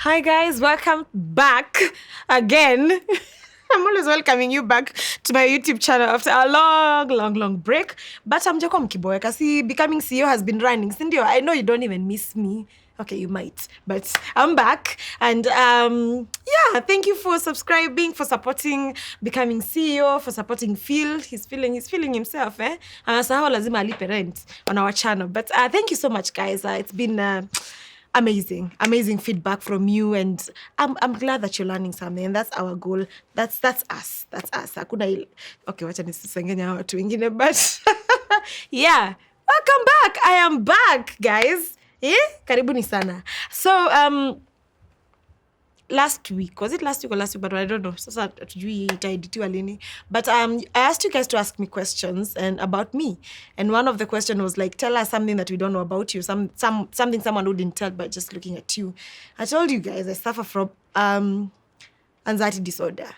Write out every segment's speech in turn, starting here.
Hi guys, welcome back again. I'm always welcoming you back to my YouTube channel after a long break. But I'm Jacob Kiboyeka. See, becoming CEO has been running. Cindy, I know you don't even miss me. Okay, you might, but I'm back. And yeah, thank you for subscribing, for supporting Becoming CEO, for supporting Phil. He's feeling himself, eh? Anasahau lazima alipe rent on our channel. But thank you so much, guys. It's been amazing feedback from you, and I'm glad that you're learning something, and that's our goal. That's us. Hakuna okay, wacha nisisengenya watu wengine, but yeah, welcome back. I am back, guys. Karibuni sana. So last week, was it last week or last week? But I don't know. Sasa hatujui itaeditiwa lini. But I asked you guys to ask me questions and about me. And one of the questions was like, tell us something that we don't know about you. Something someone wouldn't tell by just looking at you. I told you guys I suffer from anxiety disorder.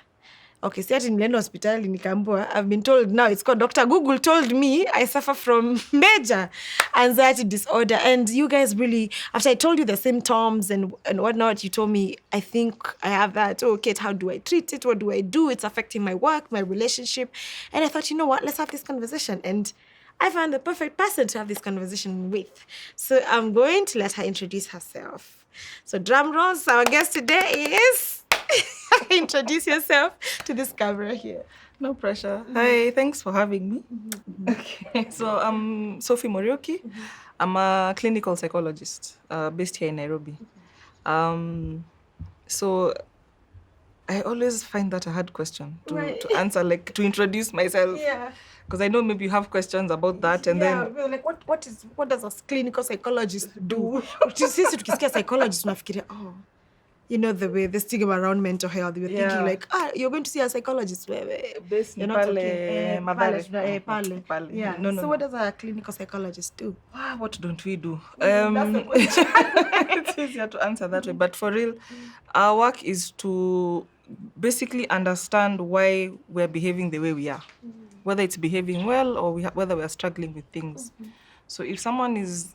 Okay, see, nilienda hospitali nikaambiwa, I've been told now it's called, Dr. Google told me I suffer from major anxiety disorder. And you guys really, after I told you the symptoms and whatnot, you told me, I think I have that. Oh, Kate, how do I treat it? What do I do? It's affecting my work, my relationship. And I thought, you know what, let's have this conversation. And I found the perfect person to have this conversation with. So I'm going to let her introduce herself. So drum rolls, our guest today is... Introduce yourself to this camera here. No pressure. Hi, thanks for having me. Okay, so I'm Sophie Muriuki. I'm a clinical psychologist based here in Nairobi. So I always find that a hard question to answer, like to introduce myself. Yeah. Because I know maybe you have questions about that, and then like what does a clinical psychologist do? Sisi tukisikia psychologist unafikiria, oh, you know, the stigma around mental health. We're thinking like, you're going to see a psychologist. You're not talking. Pale. Yeah. No. So what does a clinical psychologist do? What don't we do? That's the question. It's easier to answer that way. But for real, our work is to basically understand why we're behaving the way we are. Whether it's behaving well or whether we are struggling with things. So if someone is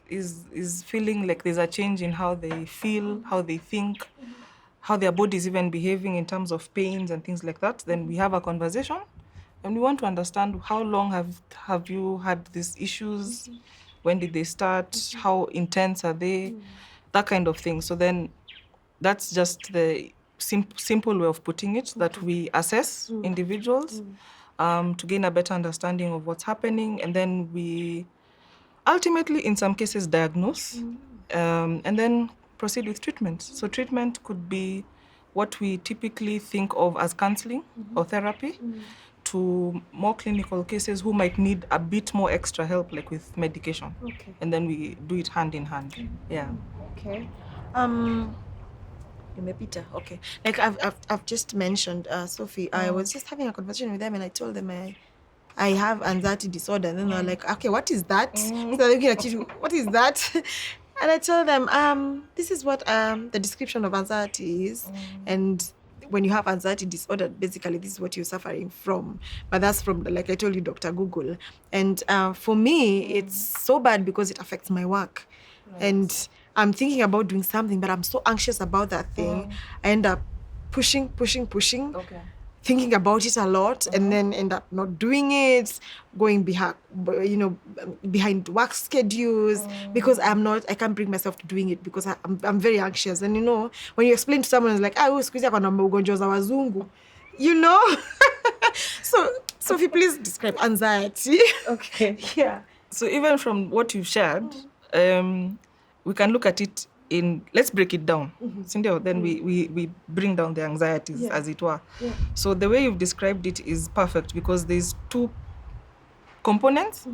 feeling like there's a change in how they feel, how they think, how their body is even behaving in terms of pains and things like that, then we have a conversation, and we want to understand how long have you had these issues, when did they start, how intense are they, that kind of thing. So then that's just the simple way of putting it, that we assess individuals to gain a better understanding of what's happening, and then we ultimately, in some cases, diagnose, and then proceed with treatment. So treatment could be what we typically think of as counseling or therapy, to more clinical cases who might need a bit more extra help, like with medication. Okay. And then we do it hand in hand. Yeah. Okay. Peter. Okay. Like I've just mentioned Sophie. I was just having a conversation with them, and I told them I have anxiety disorder. And then they're like, okay, what is that? So they're looking at you, what is that? And I tell them, this is what the description of anxiety is. And when you have anxiety disorder, basically this is what you're suffering from. But that's from, like I told you, Dr. Google. And for me, it's so bad because it affects my work. Right. And I'm thinking about doing something, but I'm so anxious about that thing. I end up pushing. Okay. Thinking about it a lot, and then end up not doing it, going behind work schedules, because I can't bring myself to doing it because I'm very anxious. And you know, when you explain to someone, it's like, siku hizi kuna ugonjwa za wazungu, you know. So Sophie, please describe anxiety. Okay. Yeah. So even from what you've shared, we can look at it in, let's break it down. Then we bring down the anxieties, as it were. Yeah. So the way you've described it is perfect, because there's two components.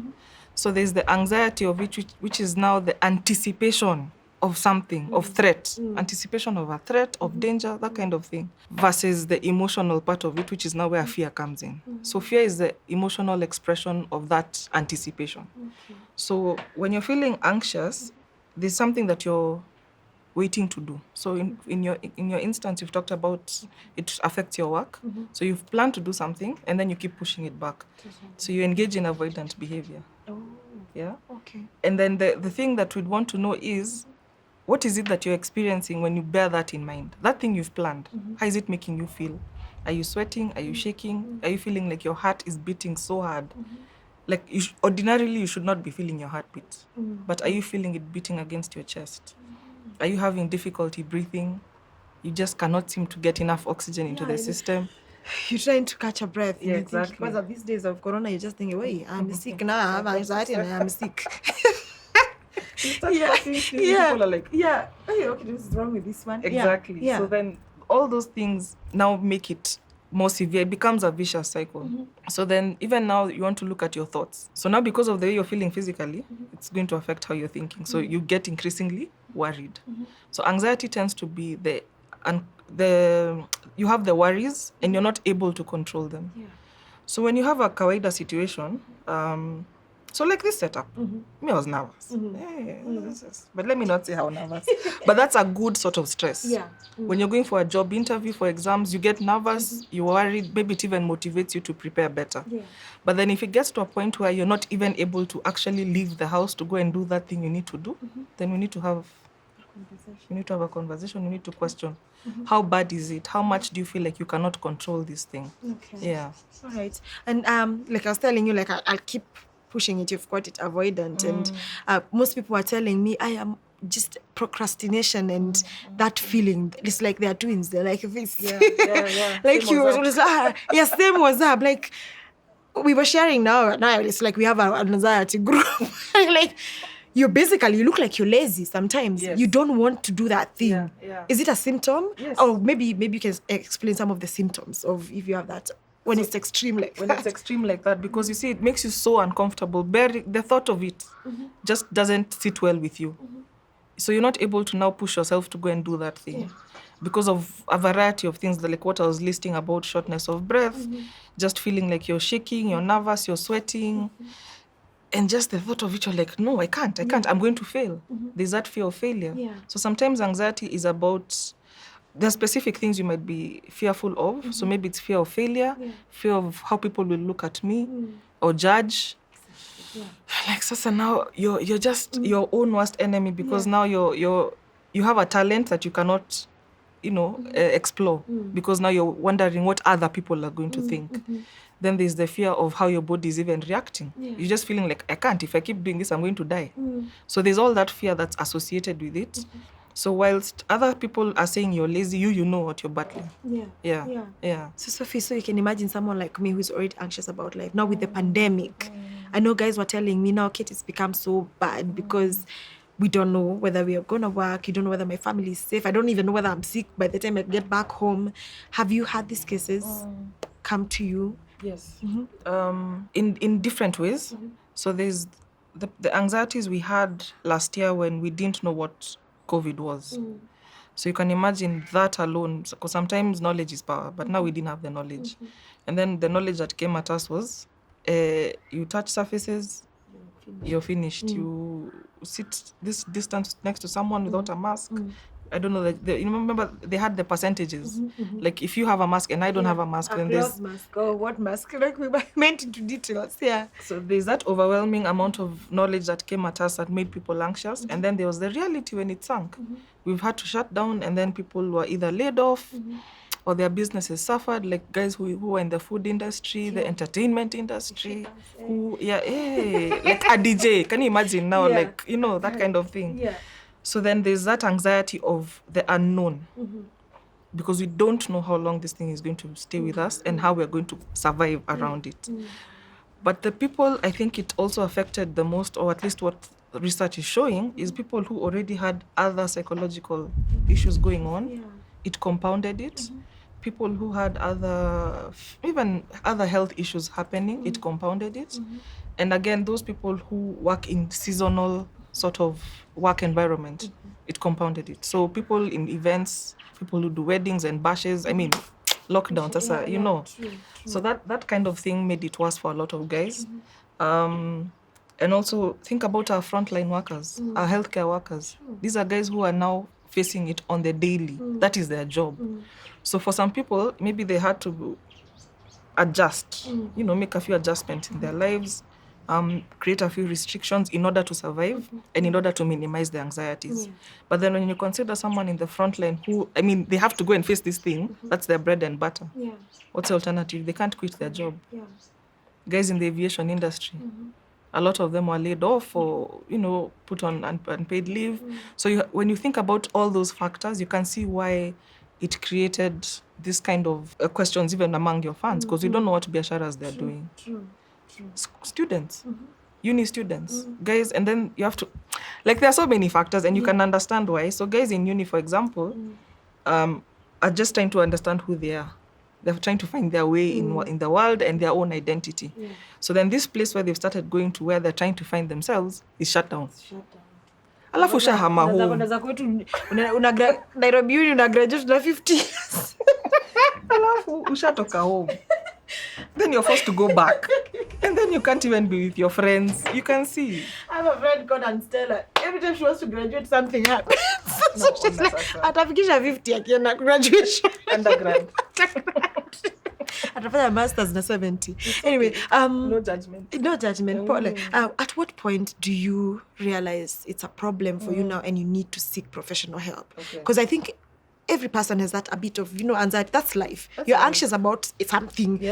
So there's the anxiety of which is now the anticipation of something, of threat, anticipation of a threat, of danger, that kind of thing, versus the emotional part of it, which is now where fear comes in. So fear is the emotional expression of that anticipation. So when you're feeling anxious, there's something that you're waiting to do. So in your instance, you've talked about it affects your work. So you've planned to do something, and then you keep pushing it back. So you engage in avoidant behavior. Oh. Yeah. Okay. And then the thing that we'd want to know is, what is it that you're experiencing when you bear that in mind? That thing you've planned, how is it making you feel? Are you sweating? Are you shaking? Are you feeling like your heart is beating so hard? Like ordinarily, you should not be feeling your heartbeat. But are you feeling it beating against your chest? Are you having difficulty breathing? You just cannot seem to get enough oxygen into the system. You're trying to catch a breath. Yeah, exactly. Because of these days of corona, you're just thinking, wait, I'm sick now. I have anxiety and I'm sick. You start coughing, people are like, hey, okay, this is wrong with this one. Exactly. Yeah. So then all those things now make it more severe. It becomes a vicious cycle. So then even now you want to look at your thoughts. So now because of the way you're feeling physically, it's going to affect how you're thinking. So you get increasingly worried. So anxiety tends to be you have the worries and you're not able to control them. Yeah. So when you have a kawaida situation, so like this setup, me, I was nervous. But let me not say how nervous. But that's a good sort of stress. Yeah. When you're going for a job interview, for exams, you get nervous, you're worried, maybe it even motivates you to prepare better. Yeah. But then if it gets to a point where you're not even able to actually leave the house to go and do that thing you need to do, then we need to have a conversation. You need to question, how bad is it? How much do you feel like you cannot control this thing? Okay. Yeah. All right. And like I was telling you, like I'll keep pushing it. You've got it avoidant. And most people are telling me I am just procrastination and that feeling. It's like they are twins. They're like this. Yeah. Like you was like, same was up. Like we were sharing now. It's like we have an anxiety group. Like you look like you're lazy sometimes. Yes. You don't want to do that thing. Yeah. Is it a symptom? Yes. Or maybe you can explain some of the symptoms of if you have that when it's extreme like when that. it's extreme like that, because you see, it makes you so uncomfortable. The thought of it just doesn't sit well with you. So you're not able to now push yourself to go and do that thing because of a variety of things, like what I was listing about shortness of breath, just feeling like you're shaking, you're nervous, you're sweating. And just the thought of it, you're like, no, I can't, I'm going to fail. There's that fear of failure. Yeah. So sometimes anxiety is about, there are specific things you might be fearful of. So maybe it's fear of failure, fear of how people will look at me or judge. Yeah. Like, sasa now you're just your own worst enemy because now you have a talent that you cannot, explore because now you're wondering what other people are going to think. Then there's the fear of how your body is even reacting. Yeah. You're just feeling like, I can't. If I keep doing this, I'm going to die. So there's all that fear that's associated with it. So whilst other people are saying you're lazy, you know what you're battling. Yeah. So Sophie, so you can imagine someone like me who's already anxious about life. Now with the pandemic, I know guys were telling me now, Kate, it's become so bad because we don't know whether we are going to work. You don't know whether my family is safe. I don't even know whether I'm sick by the time I get back home. Have you had these cases come to you? Yes. In different ways. So there's the anxieties we had last year when we didn't know what COVID was. So you can imagine that alone, because sometimes knowledge is power, but now we didn't have the knowledge. And then the knowledge that came at us was, you touch surfaces, you're finished. You sit this distance next to someone without a mask. I don't know, you remember they had the percentages. Like if you have a mask and I don't have a mask, then there's mask. Oh, what mask? Like we went into details. Yeah. So there's that overwhelming amount of knowledge that came at us that made people anxious. And then there was the reality when it sank. We've had to shut down, and then people were either laid off or their businesses suffered, like guys who were in the food industry, the entertainment industry, like a DJ. Can you imagine now, like, that kind of thing? Yeah. So then there's that anxiety of the unknown, because we don't know how long this thing is going to stay with us and how we're going to survive around it. But the people I think it also affected the most, or at least what research is showing, is people who already had other psychological issues going on. It compounded it. People who had even other health issues happening, it compounded it. And again, those people who work in seasonal sort of work environment, it compounded it. So people in events, people who do weddings and bashes, lockdowns, True. So that kind of thing made it worse for a lot of guys. And also think about our frontline workers, our healthcare workers. These are guys who are now facing it on the daily. That is their job. So for some people, maybe they had to adjust, make a few adjustments in their lives, create a few restrictions in order to survive and in order to minimize the anxieties. But then when you consider someone in the front line who, I mean, they have to go and face this thing, that's their bread and butter. What's the alternative? They can't quit their job. Guys in the aviation industry, a lot of them were laid off or, put on unpaid leave. So when you think about all those factors, you can see why it created this kind of questions even among your fans, because you don't know what biasharas they're doing. Students, uni students, guys, and then you have to, there are so many factors, and you can understand why. So guys in uni, for example, are just trying to understand who they are. They're trying to find their way in the world and their own identity. So then this place where they've started going to, where they're trying to find themselves, is shut down. Alafu ushahama home. Nairobi uni unagraduate na 50 years. Alafu ushatoka home. Then you're forced to go back. And then you can't even be with your friends. You can see. I have a friend called Stella. Every time she wants to graduate, something happens. So she's like, atafikisha 50 akienda graduation. Undergrad. Atafanya masters na 70. Anyway, no judgment. No judgment. Pole. At what point do you realize it's a problem for you now and you need to seek professional help? Because I think every person has that a bit of, anxiety. That's life. You're anxious about something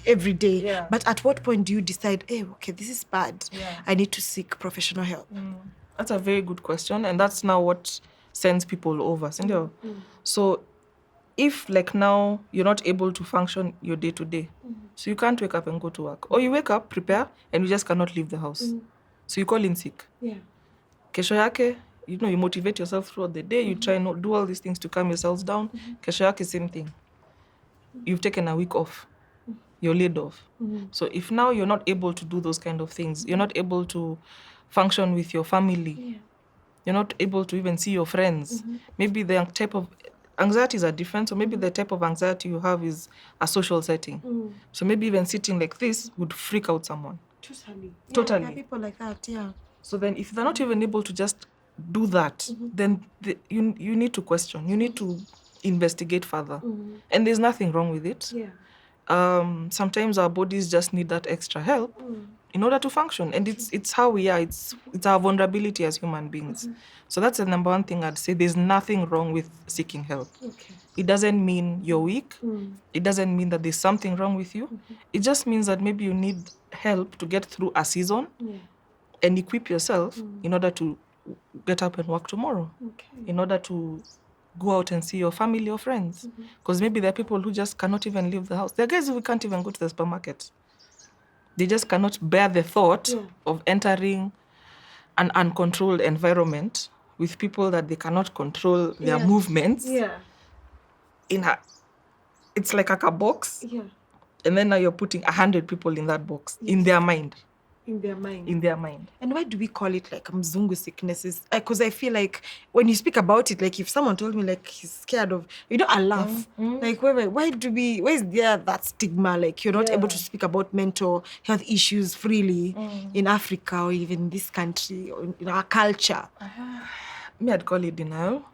every day. But at what point do you decide, hey, okay, this is bad. I need to seek professional help? That's a very good question. And that's now what sends people over. So if now you're not able to function your day to day, so you can't wake up and go to work. Or you wake up, prepare, and you just cannot leave the house. So you call in sick. Kesho yake, you motivate yourself throughout the day. You try not do all these things to calm yourselves down. Kesho yake, same thing. You've taken a week off. You're laid off. So if now you're not able to do those kind of things, you're not able to function with your family, you're not able to even see your friends, maybe the type of anxieties are different. So maybe the type of anxiety you have is a social setting. So maybe even sitting like this would freak out someone. Totally. Yeah, people like that, So then if they're not even able to just do that, then you need to question. You need to investigate further. And there's nothing wrong with it. Sometimes our bodies just need that extra help in order to function. And it's how we are. It's our vulnerability as human beings. So that's the number one thing I'd say. There's nothing wrong with seeking help. It doesn't mean you're weak. It doesn't mean that there's something wrong with you. It just means that maybe you need help to get through a season and equip yourself in order to get up and work tomorrow, in order to go out and see your family or friends. Because maybe there are people who just cannot even leave the house. There are guys who can't even go to the supermarket. They just cannot bear the thought of entering an uncontrolled environment with people that they cannot control their movements. It's like a box. And then now you're putting 100 people in that box, in their mind. In their mind. In their mind. And why do we call it mzungu sicknesses? Because I feel like when you speak about it, if someone told me he's scared of, I laugh. Why is there that stigma? You're not able to speak about mental health issues freely in Africa or even in this country or in our culture. Me, I'd call it denial.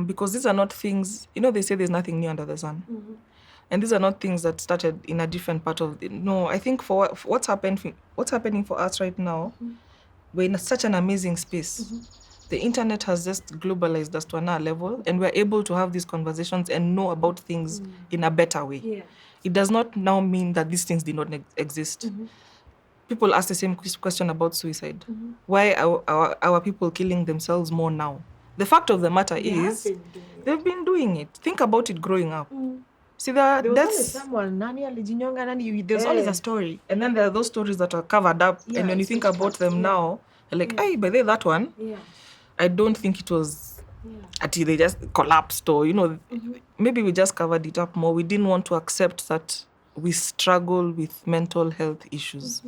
Because these are not things, they say there's nothing new under the sun. And these are not things that started in a different part of it. No, I think for what's happening for us right now, we're in such an amazing space. The internet has just globalized us to another level, and we're able to have these conversations and know about things in a better way. It does not now mean that these things did not exist. People ask the same question about suicide. Why are our people killing themselves more now? The fact of the matter is, they've been doing it. Think about it growing up. See, there was always someone, there's always a story. And then there are those stories that are covered up. And when you think about them now, you're like, hey, by the way, that one, I don't think it was until they just collapsed or, maybe we just covered it up more. We didn't want to accept that we struggle with mental health issues.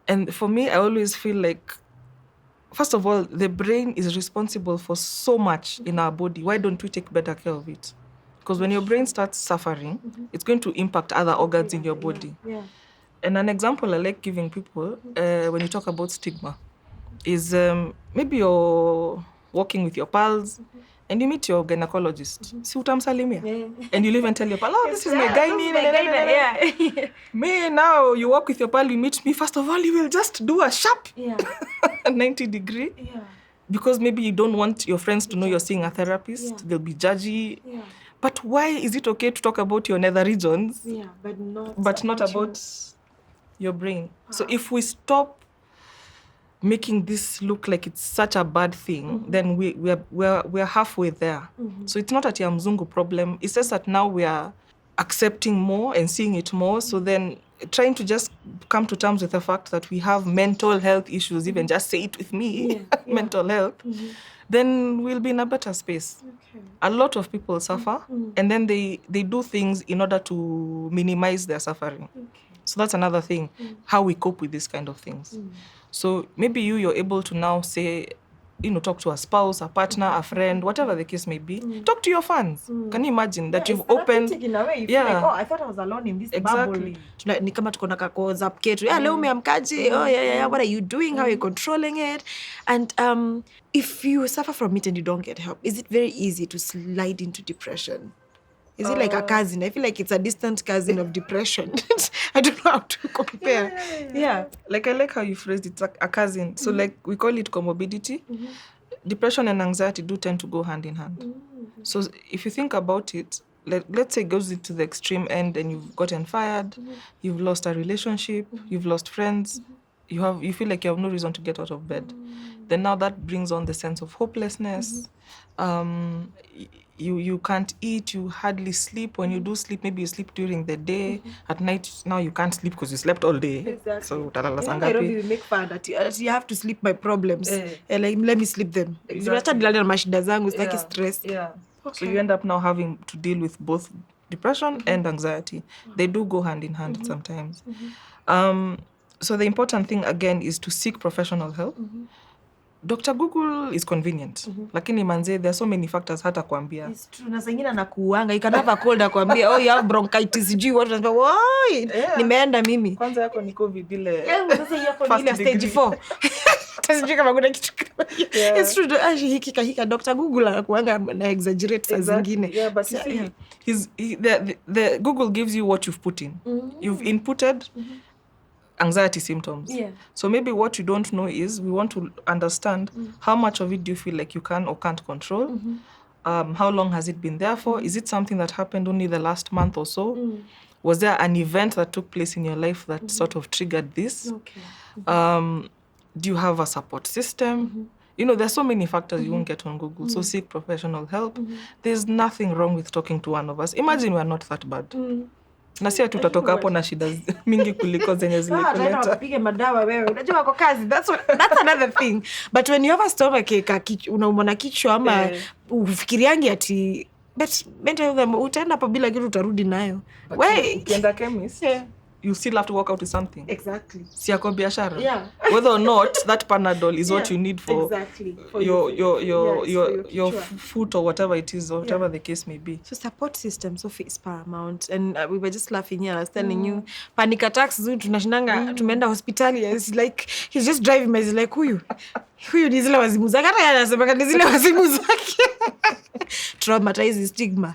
And for me, I always feel like, first of all, the brain is responsible for so much in our body. Why don't we take better care of it? Because when your brain starts suffering, it's going to impact other organs in your body. And an example I like giving people when you talk about stigma is maybe you're walking with your pals and you meet your gynecologist, si utamsalimia. And you'll even tell your pal, this is my gynae. Me, now you walk with your pal, you meet me, first of all, you will just do a sharp 90 degree. Because maybe you don't want your friends to know you're seeing a therapist. They'll be judgy. But why is it okay to talk about your nether regions, but not about your brain? So if we stop making this look like it's such a bad thing, then we're halfway there. So it's not a tia mzungu problem. It's just that now we are accepting more and seeing it more. So then trying to just come to terms with the fact that we have mental health issues, even just say it with me, mental health, then we'll be in a better space. A lot of people suffer, and then they do things in order to minimize their suffering. So that's another thing, how we cope with these kind of things. So maybe you're able to now say, talk to a spouse, a partner, a friend, whatever the case may be. Talk to your fans. Can you imagine that you've opened? In a way, you feel like, I thought I was alone in this bubble. Ni kama tuko na WhatsApp ketu. Leo umeamkaje? What are you doing? How are you controlling it? And if you suffer from it and you don't get help, is it very easy to slide into depression? Is it like a cousin? I feel like it's a distant cousin of depression. I don't know how to compare. Yeah. Like, I like how you phrased it, a cousin. So, like, we call it comorbidity. Depression and anxiety do tend to go hand in hand. So, if you think about it, let's say it goes into the extreme end and you've gotten fired, you've lost a relationship, you've lost friends, you feel like you have no reason to get out of bed. Then now that brings on the sense of hopelessness. You can't eat, you hardly sleep. When you do sleep, maybe you sleep during the day. At night, now you can't sleep because you slept all day. Exactly. So, Nairobi, we make fun that you have to sleep my problems. Like, let me sleep them. Exactly. Stress. Yeah. Okay. So you end up now having to deal with both depression and anxiety. They do go hand in hand sometimes. So the important thing, again, is to seek professional help. Dr. Google is convenient. Lakini manze, there are so many factors hata kuambia. It's true. Na sengine anakuanga. You can have a cold akuambia, you have bronchitis. Nimeenda mimi. Kwanza yako ni COVID ile. Sasa yako ni ile stage 4. Sijui kama kuna kitu. It's true. Hika Dr. Google anakuanga na exaggerate saa zingine. Yeah, but you see, the Google gives you what you've put in. You've inputted anxiety symptoms. So maybe what you don't know is we want to understand how much of it do you feel like you can or can't control. How long has it been there for? Is it something that happened only the last month or so? Was there an event that took place in your life that sort of triggered this? Do you have a support system? There's so many factors you won't get on Google. So seek professional help. There's nothing wrong with talking to one of us. Imagine we're not that bad. Na si tutatoka hapo na shida mingi kuliko zenye zilikuleta. Wapige madawa wewe. Unajua wako kazi. That's another thing. But when you have a stomachache, unaumwa na kichwa ama ufikiriangi ati mental health utaenda hapo bila kitu utarudi nayo. Wewe ukienda chemist, you still have to work out with something. Exactly. Si yako biashara. Whether or not that Panadol is what you need for your foot or whatever it is, or whatever the case may be. So support system, Sophie, is paramount. And we were just laughing here. I was telling you, panic attacks, tunashinanga, tumeenda hospitali. It's like, he's just driving me. He's like, huyu ni zile wazimu zake. Hata yeye anasema ni zile wazimu zake. Traumatized stigma.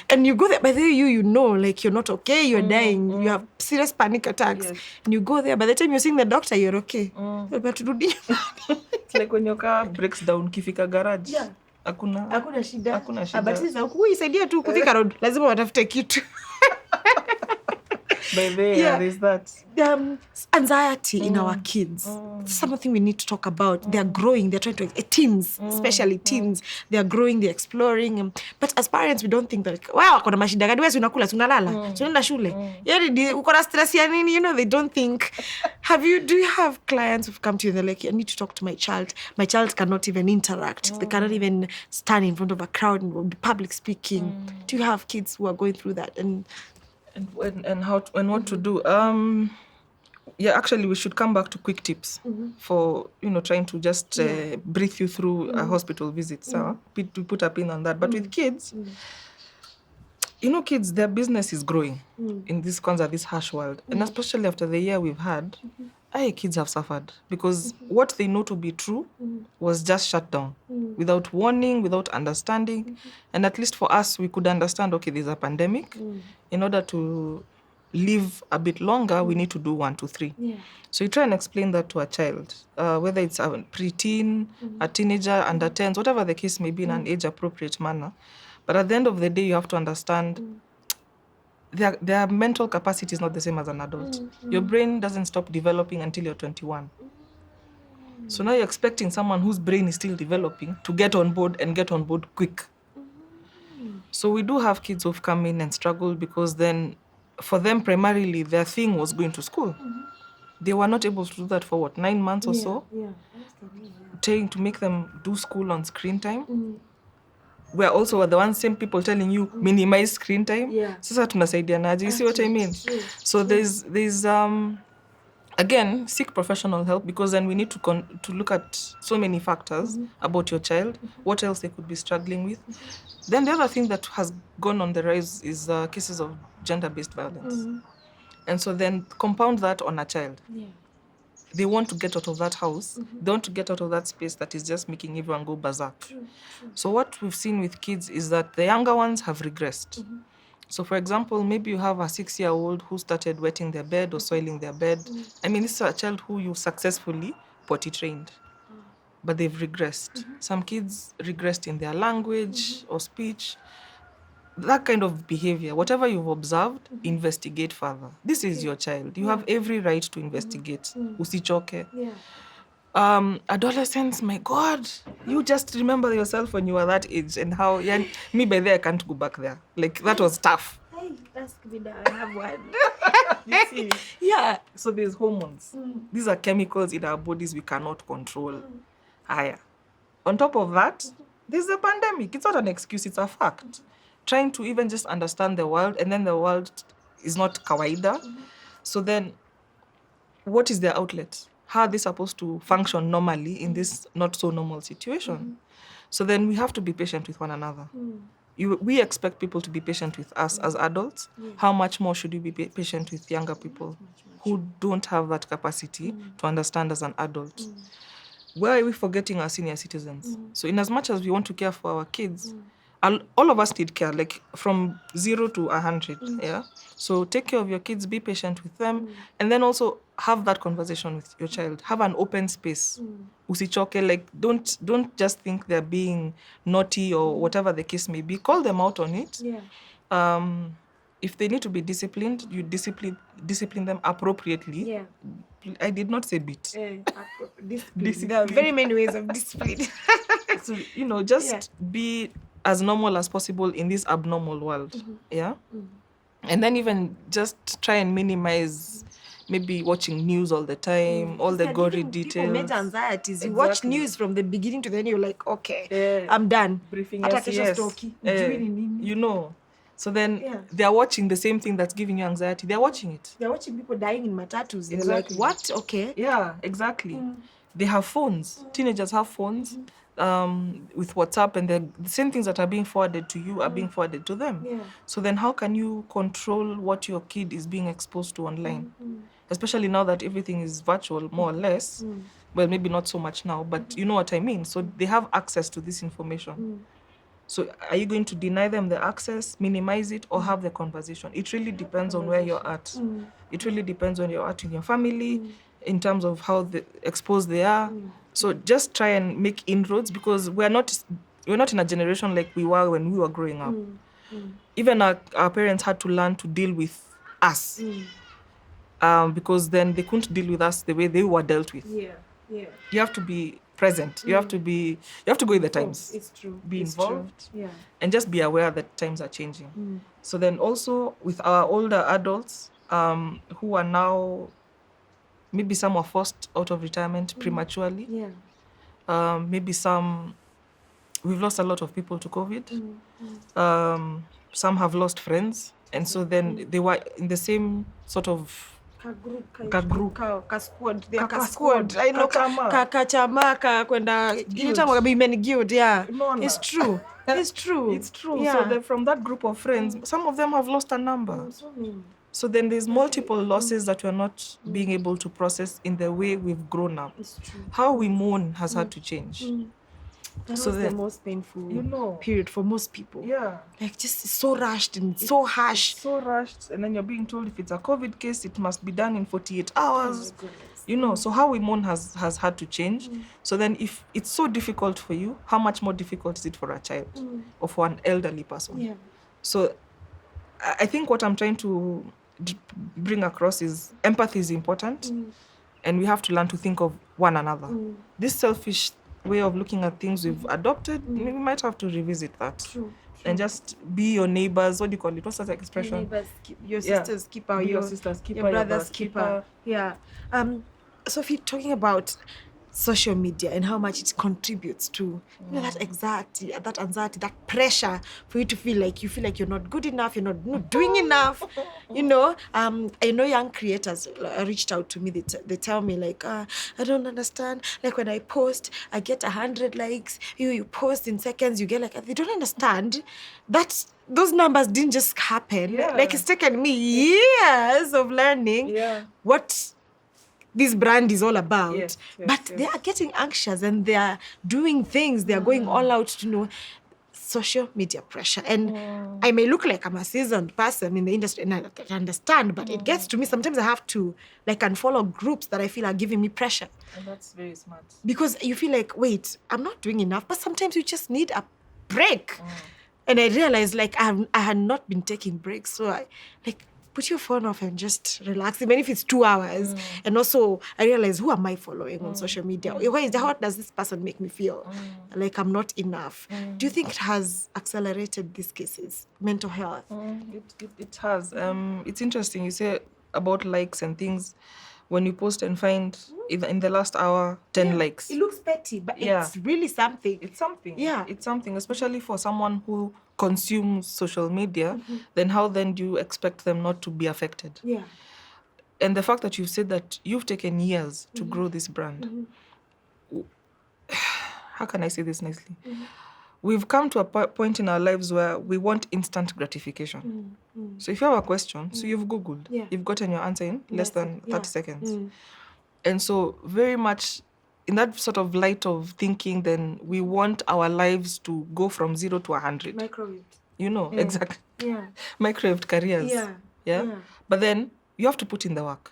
And you go there, by the way, you know, like you're not okay, you're dying, you have serious panic attacks. And you go there, by the time you're seeing the doctor, you're okay. But it's like when your car breaks down, kifika garage. Hakuna shida. But sasa kuisaidia tu kufika road, lazima watafute kitu. By the way, there's that. Anxiety in our kids. Something we need to talk about. They're growing. They're trying to... teens, especially teens. They're growing, they're exploring. But as parents, we don't think that, wow, kuna mashida gani, wewe unakula, unalala, tunaenda shule. Uko na stress ya nini? They don't think. Do you have clients who've come to you and they're like, I need to talk to my child. My child cannot even interact. They cannot even stand in front of a crowd and public speaking. Do you have kids who are going through that? And what to do? Actually, we should come back to quick tips for trying to just breathe you through a hospital visit. So we put a pin on that. But with kids, their business is growing in this harsh world, and especially after the year we've had, kids have suffered because what they know to be true was just shut down without warning, without understanding. And at least for us, we could understand, okay, there's a pandemic. In order to live a bit longer, we need to do 1, 2, 3. Yeah. So you try and explain that to a child, whether it's a preteen, a teenager, under 10s, whatever the case may be, in an age-appropriate manner. But at the end of the day, you have to understand their mental capacity is not the same as an adult. Your brain doesn't stop developing until you're 21. So now you're expecting someone whose brain is still developing to get on board and get on board quick. So we do have kids who've come in and struggled because then for them primarily their thing was going to school. They were not able to do that for 9 months or so. Yeah. Trying to make them do school on screen time. We're also the ones same people telling you minimize screen time. Yeah. Sasa tunasaidianaje? You see what I mean? So there's again, seek professional help, because then we need to look at so many factors about your child, what else they could be struggling with. Then the other thing that has gone on the rise is cases of gender-based violence. And so then compound that on a child. Yeah. They want to get out of that house. They want to get out of that space that is just making everyone go berserk. True. So what we've seen with kids is that the younger ones have regressed. So for example, maybe you have a 6-year-old who started wetting their bed or soiling their bed. I mean, this is a child who you successfully potty trained, but they've regressed. Some kids regressed in their language or speech. That kind of behavior, whatever you've observed, investigate further. This is your child. You have every right to investigate. Usichoke. Yeah. Adolescents, my God, you just remember yourself when you were that age and how, me by there, I can't go back there. Like, that was tough. Hey, ask me now. I have one. You see? Yeah. So there's hormones. These are chemicals in our bodies we cannot control. Higher. On top of that, there's a pandemic. It's not an excuse, it's a fact. Trying to even just understand the world, and then the world is not kawaida. So then, what is their outlet? How are they supposed to function normally in this not so normal situation? So then we have to be patient with one another. We expect people to be patient with us as adults. How much more should we be patient with younger people who don't have that capacity to understand as an adult? Where are we forgetting our senior citizens? So in as much as we want to care for our kids, all of us need care, like from 0 to 100. Yeah. So take care of your kids, be patient with them, and then also have that conversation with your child. Have an open space. Usichoke, like don't just think they're being naughty or whatever the case may be. Call them out on it. Yeah. If they need to be disciplined, you discipline them appropriately. Yeah. I did not say beat. Discipline. There are very many ways of discipline. So, just be as normal as possible in this abnormal world. Yeah. And then even just try and minimize maybe watching news all the time, all the gory details. People major anxieties. You watch news from the beginning to the end, you're like, okay, I'm done. Briefing yes. So then they're watching the same thing that's giving you anxiety. They're watching it. They're watching people dying in matatus. They're Exactly. like, what? Okay. Yeah, exactly. They have phones. Teenagers have phones with WhatsApp, and the same things that are being forwarded to you are being forwarded to them. Yeah. So then how can you control what your kid is being exposed to online? Especially now that everything is virtual, more or less. Well, maybe not so much now, but you know what I mean. So they have access to this information. So are you going to deny them the access, minimize it, or have the conversation? It really depends on where you're at. It really depends on where you're at in your family, in terms of how exposed they are. So just try and make inroads, because we're not in a generation like we were when we were growing up. Even our parents had to learn to deal with us, because then they couldn't deal with us the way they were dealt with. You have to be present. You have to go with the times. It's true. Be involved. Yeah. And just be aware that times are changing. So then also with our older adults who are now, maybe some were forced out of retirement prematurely. Yeah. Maybe we've lost a lot of people to COVID. Some have lost friends. And so then they were in the same sort of Squad. I know kachama kwenda inaitwa women guild. Yeah. It's true. It's true. It's true. Yeah. So from that group of friends, some of them have lost a number. So then there's multiple losses that we're not being able to process in the way we've grown up. It's true. How we mourn has had to change. That So was the then, most painful you know, period for most people. Yeah. Like just so rushed and so harsh. It's so rushed, and then you're being told if it's a COVID case, it must be done in 48 hours. Oh my goodness. You know, so how we mourn has had to change. So then if it's so difficult for you, how much more difficult is it for a child or for an elderly person? Yeah. So I think what I'm trying to bring across is empathy is important, and we have to learn to think of one another. This selfish way of looking at things we've adopted, we might have to revisit that. True. And just be your neighbors. What do you call it? What's that expression? Your neighbors, your sister's keeper, Be your sister's keeper, your brother's keeper. Yeah. Sophie, talking about social media and how much it contributes to that anxiety, that pressure for you to feel like you're not good enough, you're not doing enough. I know young creators reached out to me. They tell me like, I don't understand. Like when I post, I get 100 likes. You post in seconds, you get like. They don't understand that those numbers didn't just happen. Yeah. Like it's taken me years of learning what this brand is all about. But they are getting anxious and they are doing things. They are going all out to social media pressure. And I may look like I'm a seasoned person in the industry and I can understand, but it gets to me. Sometimes I have to unfollow groups that I feel are giving me pressure. And that's very smart. Because you feel like, wait, I'm not doing enough. But sometimes you just need a break. And I realized I had not been taking breaks. So I put your phone off and just relax, even if it's 2 hours. And also, I realized, who am I following on social media? How does this person make me feel? Like I'm not enough. Do you think it has accelerated these cases, mental health? It has. It's interesting. You say about likes and things. When you post and find in the last hour 10 likes. It looks petty, but it's really something. It's something. Yeah. It's something, especially for someone who consumes social media. Then how then do you expect them not to be affected? Yeah. And the fact that you've said that you've taken years to grow this brand. How can I say this nicely? We've come to a point in our lives where we want instant gratification. So if you have a question, so you've Googled, you've gotten your answer in less than 30 seconds. And so very much in that sort of light of thinking, then we want our lives to go from 0 to 100. Microwaved. Exactly. Yeah. Microwaved careers. Yeah. But then you have to put in the work.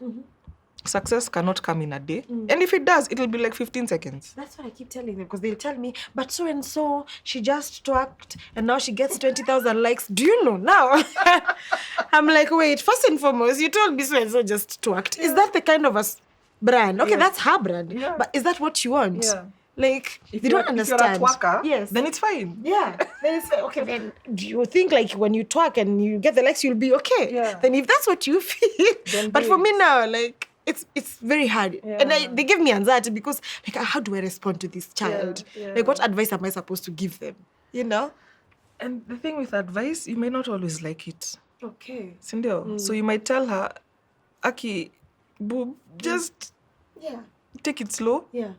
Success cannot come in a day. And if it does, it'll be like 15 seconds. That's what I keep telling them, because they'll tell me, but so-and-so, she just twerked and now she gets 20,000 likes. Do you know now? I'm like, wait, first and foremost, you told me so-and-so just twerked. Is that the kind of a brand? Okay, that's her brand. Yeah. But is that what you want? Yeah. Like, they don't understand. If you're a twerker, then it's fine. Yeah. Then it's okay, then do you think like when you twerk and you get the likes, you'll be okay? Yeah. Then if that's what you feel. But for me now, like, it's very hard. Yeah. And they give me anxiety because, like, how do I respond to this child? Like, what advice am I supposed to give them? You know? And the thing with advice, you may not always like it. Okay. Sindio? So you might tell her, Aki, boo, just take it slow. Yeah.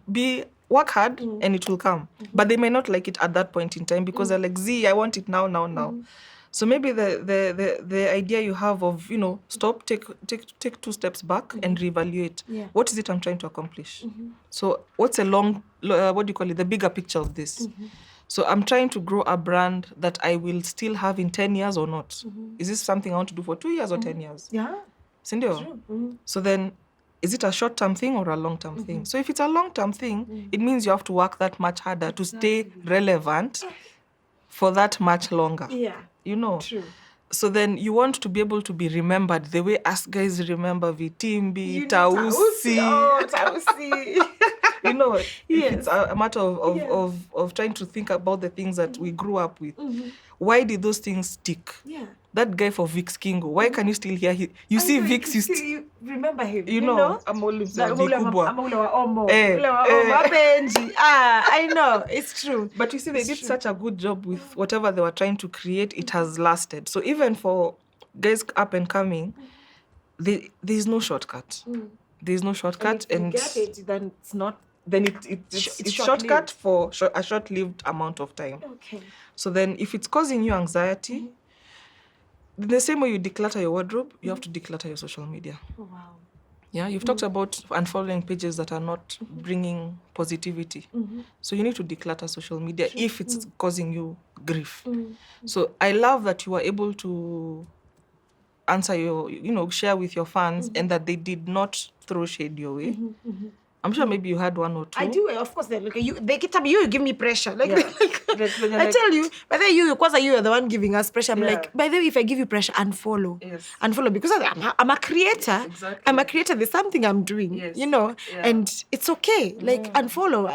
Work hard and it will come. But they may not like it at that point in time because they're like, I want it now. So maybe the idea you have of, stop, take 2 steps back and reevaluate. Yeah. What is it I'm trying to accomplish? So what's the bigger picture of this? So I'm trying to grow a brand that I will still have in 10 years or not. Is this something I want to do for 2 years or 10 years? Yeah. Sindio? So then, is it a short-term thing or a long-term thing? So if it's a long-term thing, it means you have to work that much harder to stay relevant for that much longer. Yeah. True. So then you want to be able to be remembered the way us guys remember Vitimbi, Tausi. Oh, Tausi. It's a matter of trying to think about the things that we grew up with. Why did those things stick? Yeah. That guy for Vix Kingo, why can you still hear him? You see Vix, you remember him. I know, it's true. But you see, they did such a good job with whatever they were trying to create. It has lasted. So even for guys up and coming, there's no shortcut. There's no shortcut, and if you get it, then it's not. Then it's shortcut for a short-lived amount of time. Okay. So then, if it's causing you anxiety, the same way you declutter your wardrobe, you have to declutter your social media. Oh, wow. Yeah, you've talked about unfollowing pages that are not bringing positivity. So you need to declutter social media if it's causing you grief. So I love that you were able to answer share with your fans and that they did not throw shade your way. I'm sure maybe you had one or two. I do, of course. Like they keep telling me, you give me pressure. Like, Yeah. I tell you, by the way, you are the one giving us pressure. I'm Yeah. like, by the way, if I give you pressure, unfollow. Yes. Unfollow, because I'm a creator. Exactly. I'm a creator. There's something I'm doing, Yes. Yeah. And it's okay. Like, unfollow.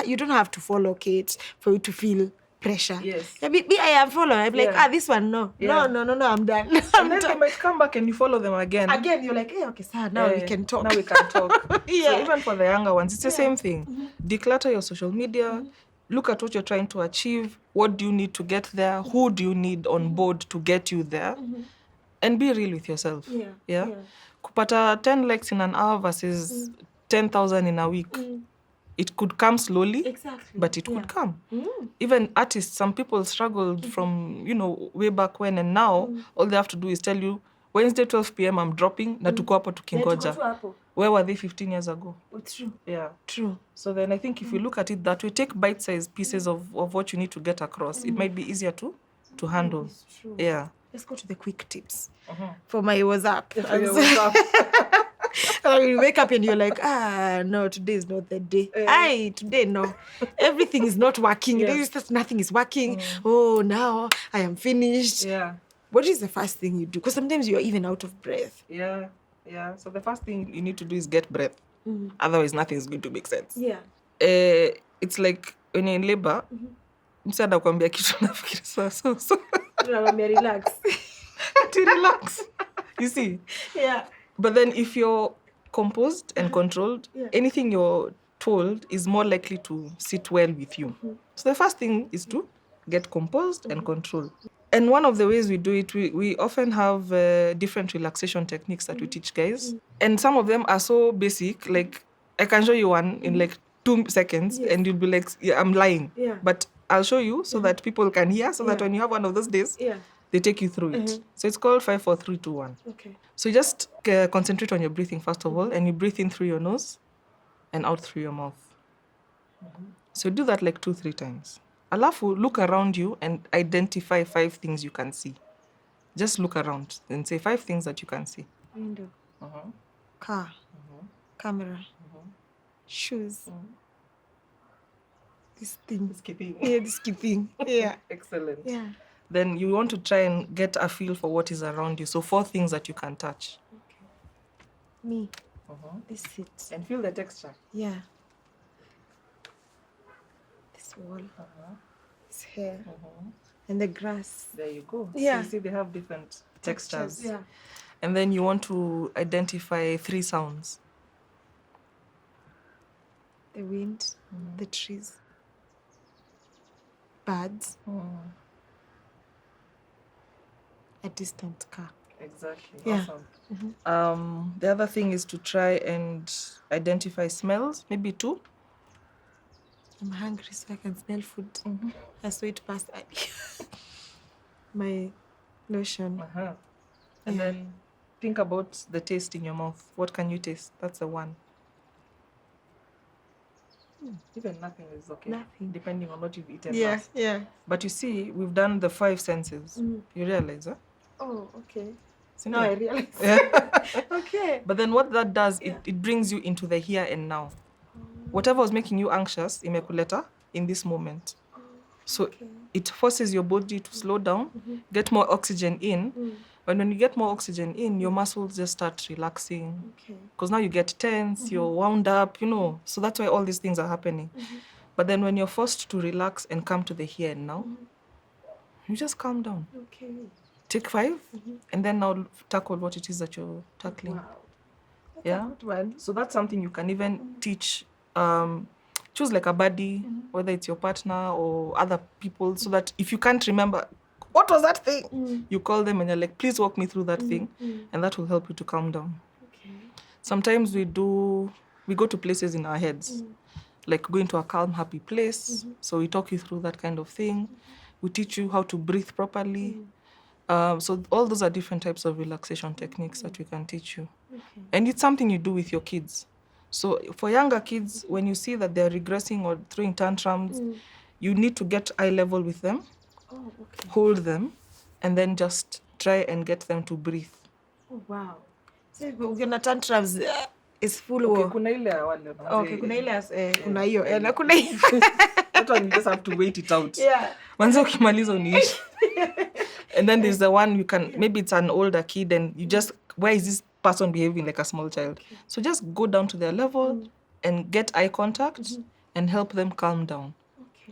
You don't have to follow Kate for you to feel pressure. Yes. Yeah, I unfollow. I'm like, Yeah. this one, no. Yeah. No, I'm done. And then they might come back and you follow them again. Again, you're like, hey, okay, sir, now we can talk. Now we can talk. Yeah. So even for the younger ones, it's the same thing. Declutter your social media. Look at what you're trying to achieve. What do you need to get there? Who do you need on board to get you there? And be real with yourself. Yeah. Kupata 10 likes in an hour versus 10,000 in a week. It could come slowly, Exactly. but it could come. Even artists, some people struggled from, way back when, and now all they have to do is tell you, Wednesday 12 p.m. I'm dropping, na tuko hapo tukingoja. Where were they 15 years ago? It's true. Yeah. True. So then I think if you look at it that way, take bite-sized pieces of what you need to get across. It might be easier to handle. It's true. Yeah. Let's go to the quick tips for my WhatsApp. You wake up and you're like, no, today is not the day. Today, no. Everything is not working. Nothing is working. Oh, now I am finished. Yeah. What is the first thing you do? Because sometimes you're even out of breath. Yeah. So the first thing you need to do is get breath. Otherwise, nothing is going to make sense. Yeah. It's like when you're in labor, msada kuambia kitu nafikiri so. Relax. To relax. You see? Yeah. But then if you're composed and controlled, anything you're told is more likely to sit well with you. So the first thing is to get composed and controlled. And one of the ways we do it, we often have different relaxation techniques that we teach guys. And some of them are so basic, like I can show you one in like 2 seconds and you'll be like, yeah, I'm lying. Yeah. But I'll show you so that people can hear, so that when you have one of those days, they take you through it. So it's called 5, 4, 3, 2, 1. Okay. So you just concentrate on your breathing first of all, and you breathe in through your nose and out through your mouth. So do that like 2-3 times. Alafu, look around you and identify 5 things you can see. Just look around and say 5 things that you can see. Window. Car. Camera. Shoes. This thing. This keeping. Yeah, this keeping. Yeah. Excellent. Yeah. Then you want to try and get a feel for what is around you. So 4 things that you can touch. Okay. Me. This seat. And feel the texture. Yeah. This wall. This hair. And the grass. There you go. Yeah. So you see they have different textures. Yeah. And then you want to identify 3 sounds. The wind, the trees, birds, a distant car. Exactly. Yeah. Awesome. The other thing is to try and identify smells, maybe 2. I'm hungry, so I can smell food. I saw it past my lotion. And then think about the taste in your mouth. What can you taste? That's the 1. Even nothing is okay. Nothing. Depending on what you've eaten last. Yeah. But you see, we've done the 5 senses. You realize, huh? Oh, okay. So Now I realize. Yeah. Okay. But then what that does, it brings you into the here and now. Whatever was making you anxious, imekuleta in this moment. So it forces your body to slow down, get more oxygen in. And when you get more oxygen in, your muscles just start relaxing. Okay. Because now you get tense, you're wound up, So that's why all these things are happening. But then when you're forced to relax and come to the here and now, you just calm down. Okay. Take 5, and then now tackle what it is that you're tackling. Wow. That's Yeah. a good one. So that's something you can even teach. Choose like a buddy, whether it's your partner or other people, so that if you can't remember, what was that thing? You call them and you're like, please walk me through that thing. And that will help you to calm down. Okay. Sometimes we go to places in our heads, like going to a calm, happy place. So we talk you through that kind of thing. We teach you how to breathe properly. So all those are different types of relaxation techniques that we can teach you. And it's something you do with your kids. So for younger kids, when you see that they're regressing or throwing tantrums, you need to get eye level with them, hold them, and then just try and get them to breathe. Oh, wow. So ukiona tantrums is full of... Kuna ile ya wale. Okay, kuna ile kuna hiyo. Na kuna hiyo. That one you just have to wait it out. Yeah. Manzo ukimaliza uniishi. And then there's the one you can, maybe it's an older kid and you just, why is this person behaving like a small child? So just go down to their level and get eye contact and help them calm down.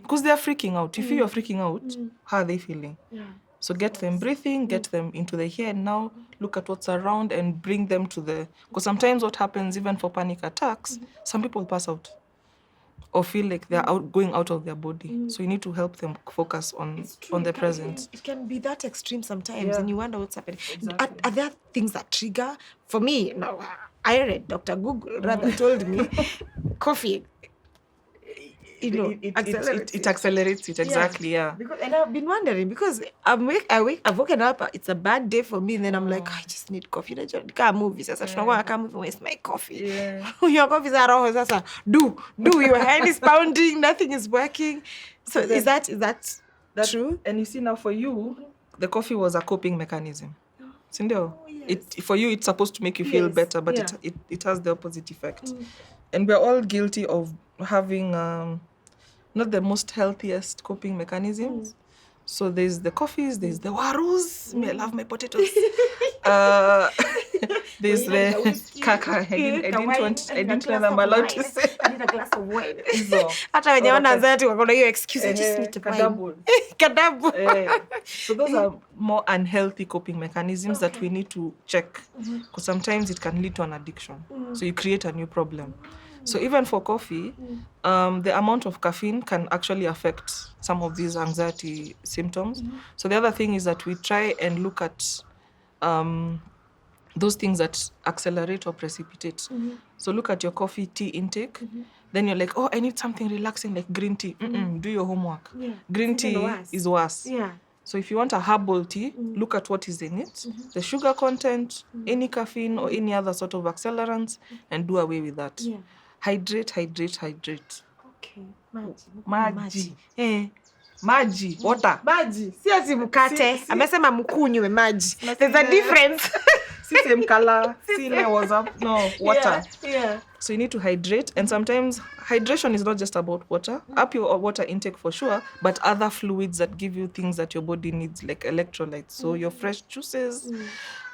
Because they are freaking out. If you're freaking out, how are they feeling? Yeah. So get them breathing, get them into the here and now, look at what's around and bring them to the... Because sometimes what happens, even for panic attacks, some people pass out or feel like they're going out of their body. So you need to help them focus on the present. It can be that extreme sometimes and you wonder what's happening. Are there things that trigger? For me, no, I read Dr. Google rather told me coffee. It accelerates it, exactly, yeah. Because, and I've been wondering, because I've woken up, it's a bad day for me, and then I'm like, I just need coffee. I can't move. I can't move. Where's my coffee? Yeah. Your coffee is around. Do. Your head is pounding. Nothing is working. So is that true? And you see now for you, the coffee was a coping mechanism. Sindio? For you, it's supposed to make you feel better, but it has the opposite effect. And we're all guilty of having not the most healthiest coping mechanisms. So there's the coffees, there's the warus. I love my potatoes. There's the kaka. I didn't know I'm allowed to say. I need a glass of wine. Hata wenye wana anxiety wakona hiyo excuse, I just need to wine. Kadabu. So those are more unhealthy coping mechanisms that we need to check. Because sometimes it can lead to an addiction. So you create a new problem. So even for coffee, the amount of caffeine can actually affect some of these anxiety symptoms. So the other thing is that we try and look at those things that accelerate or precipitate. So look at your coffee, tea intake. Then you're like, oh, I need something relaxing like green tea. Do your homework. Yeah. Green tea is worse. Yeah. So if you want a herbal tea, look at what is in it, the sugar content, any caffeine or any other sort of accelerants, and do away with that. Yeah. Hydrate. Okay. Maji. Water. Maji. Si ati mkate. Amesema mkunywe maji. There's a difference. See same color. See was up. No, water. Yeah. So you need to hydrate. And sometimes hydration is not just about water. Up your water intake for sure, but other fluids that give you things that your body needs, like electrolytes. So your fresh juices,